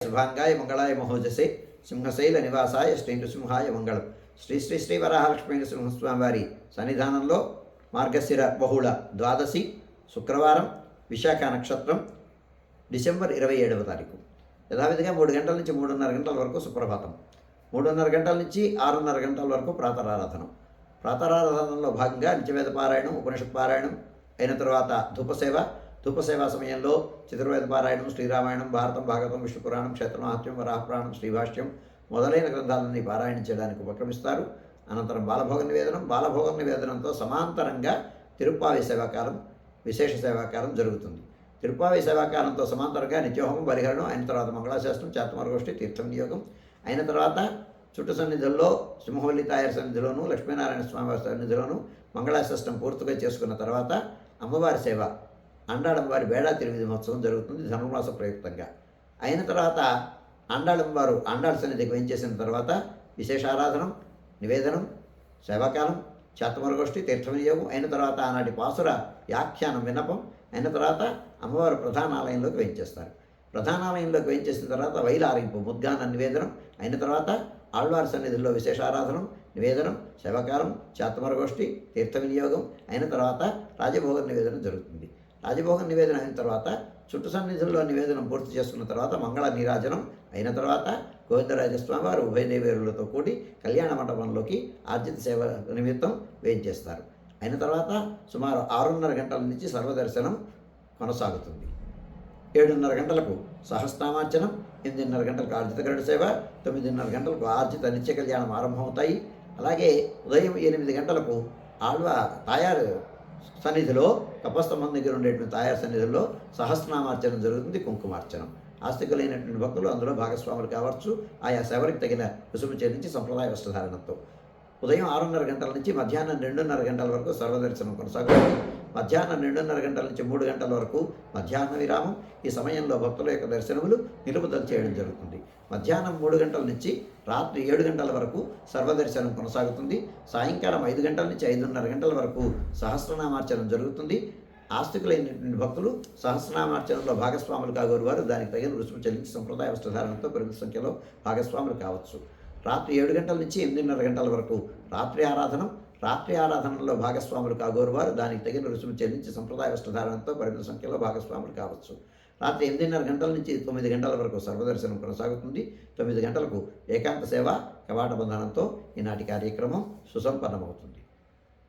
శుభాంగాయ మంగళాయ మహోజసే సింహశైల నివాసాయ శ్రీ నృసింహాయ మంగళం. శ్రీ శ్రీ శ్రీ వరాహలక్ష్మీ నృసింహస్వామి వారి సన్నిధానంలో మార్గశిర బహుళ ద్వాదశి శుక్రవారం విశాఖ నక్షత్రం డిసెంబర్ 27వ తారీఖు యథావిధిగా 3 గంటల నుంచి 3:30 గంటల వరకు సుప్రభాతం, 3:30 గంటల నుంచి 6:30 గంటల వరకు ప్రాతరారాధనం. ప్రాతరారాధనలో భాగంగా నిత్యవేద పారాయణం, ఉపనిషత్ పారాయణం అయిన తర్వాత ధూపసేవ సమయంలో చతుర్వేద పారాయణం, శ్రీరామాయణం, భారతం, భాగవతం, విష్ణుపురాణం, క్షేత్రమహాత్మ్యం, వరాహపురాణం, శ్రీభాష్యం మొదలైన గ్రంథాలన్నీ పారాయణ చేయడానికి ఉపక్రమిస్తారు. అనంతరం బాలభోగ నివేదనంతో సమాంతరంగా తిరుప్పావి సేవాకాలం, విశేష సేవాకాలం జరుగుతుంది. తిరుప్పావి సేవాకాలంతో సమాంతరంగా నిత్యహోమం, బలిహరణం అయిన తర్వాత మంగళాశాస్త్రం, చాతమరగోష్ఠి, తీర్థ వినియోగం అయిన తర్వాత చుట్టు సన్నిధుల్లో సింహవల్లి తాయారు సన్నిధిలోను, లక్ష్మీనారాయణ స్వామివారి సన్నిధిలోను మంగళాశాస్త్రం పూర్తిగా చేసుకున్న తర్వాత అమ్మవారి సేవ, అండాళమ్మవారి బేడా తిరువిధి మహోత్సవం జరుగుతుంది ధనుర్మాస ప్రయుక్తంగా. అయిన తర్వాత అండాళమ్మవారు అండాళ సన్నిధికి వేయించేసిన తర్వాత విశేషారాధనం, నివేదనం, సేవాకాలం, చాతమరగోష్ఠి, తీర్థ వినియోగం అయిన తర్వాత ఆనాటి పాసుర వ్యాఖ్యానం, విన్నపం అయిన తర్వాత అమ్మవారు ప్రధానాలయంలోకి వేయించేస్తారు. ప్రధానాలయంలోకి వేయించేసిన తర్వాత వైలారింపు, ముద్గాన నివేదనం అయిన తర్వాత ఆళ్వారి సన్నిధుల్లో విశేషారాధనం, నివేదనం, సేవాకాలం, చాతమరగోష్ఠి, తీర్థ వినియోగం అయిన తర్వాత రాజభోగ నివేదనం జరుగుతుంది. రాజభోగం నివేదన అయిన తర్వాత చుట్టు సన్నిధుల్లో నివేదనం పూర్తి చేసుకున్న తర్వాత మంగళ నీరాజనం అయిన తర్వాత గోవిందరాజస్వామి వారు ఉభయదేవేరులతో కూడి కళ్యాణ మండపంలోకి ఆర్జిత సేవ నిమిత్తం వేయించేస్తారు. అయిన తర్వాత సుమారు 6:30 గంటల నుంచి సర్వదర్శనం కొనసాగుతుంది. 7:30 గంటలకు సహస్రనామార్చనం, 8:30 గంటలకు ఆర్జిత గరుడ సేవ, 9:30 గంటలకు ఆర్జిత నిత్య కళ్యాణం ఆరంభమవుతాయి. అలాగే ఉదయం 8 గంటలకు తాయారు సన్నిధిలో కపస్తంభం దగ్గర ఉండేటువంటి తాయారు సన్నిధిలో సహస్రనామార్చనం జరుగుతుంది, కుంకుమార్చనం. ఆస్తికులైనటువంటి భక్తులు అందులో భాగస్వాములు కావచ్చు, ఆయా సేవలకు తగిన రుసుము చెల్లించి సంప్రదాయ వస్త్రధారణతో. ఉదయం 6:30 గంటల నుంచి మధ్యాహ్నం 2:30 గంటల వరకు సర్వదర్శనం కొనసాగుతుంది. మధ్యాహ్నం 2:30 గంటల నుంచి 3 గంటల వరకు మధ్యాహ్న విరామం. ఈ సమయంలో భక్తుల యొక్క దర్శనములు నిలుపుదల చేయడం జరుగుతుంది. మధ్యాహ్నం 3 గంటల నుంచి రాత్రి 7 గంటల వరకు సర్వదర్శనం కొనసాగుతుంది. సాయంకాలం 5 గంటల నుంచి 5:30 గంటల వరకు సహస్రనామార్చనం జరుగుతుంది. ఆస్తికులైనటువంటి భక్తులు సహస్రనామార్చనంలో భాగస్వాములు కాగోరు వారు దానికి తగిన రుసుము చెల్లించి సంప్రదాయ వస్త్రధారణతో పరిమిత సంఖ్యలో భాగస్వాములు కావచ్చు. రాత్రి 7 గంటల నుంచి 8:30 గంటల వరకు రాత్రి ఆరాధనలో భాగస్వాములు కాగోరు వారు దానికి తగిన రుసుము చెల్లించి సంప్రదాయ వస్త్రధారణతో పరిమిత సంఖ్యలో భాగస్వాములు కావచ్చు. రాత్రి 8:30 గంటల నుంచి 9 గంటల వరకు సర్వదర్శనం కొనసాగుతుంది. 9 గంటలకు ఏకాంత సేవ కవాట బంధనంతో ఈనాటి కార్యక్రమం సుసంపన్నమవుతుంది.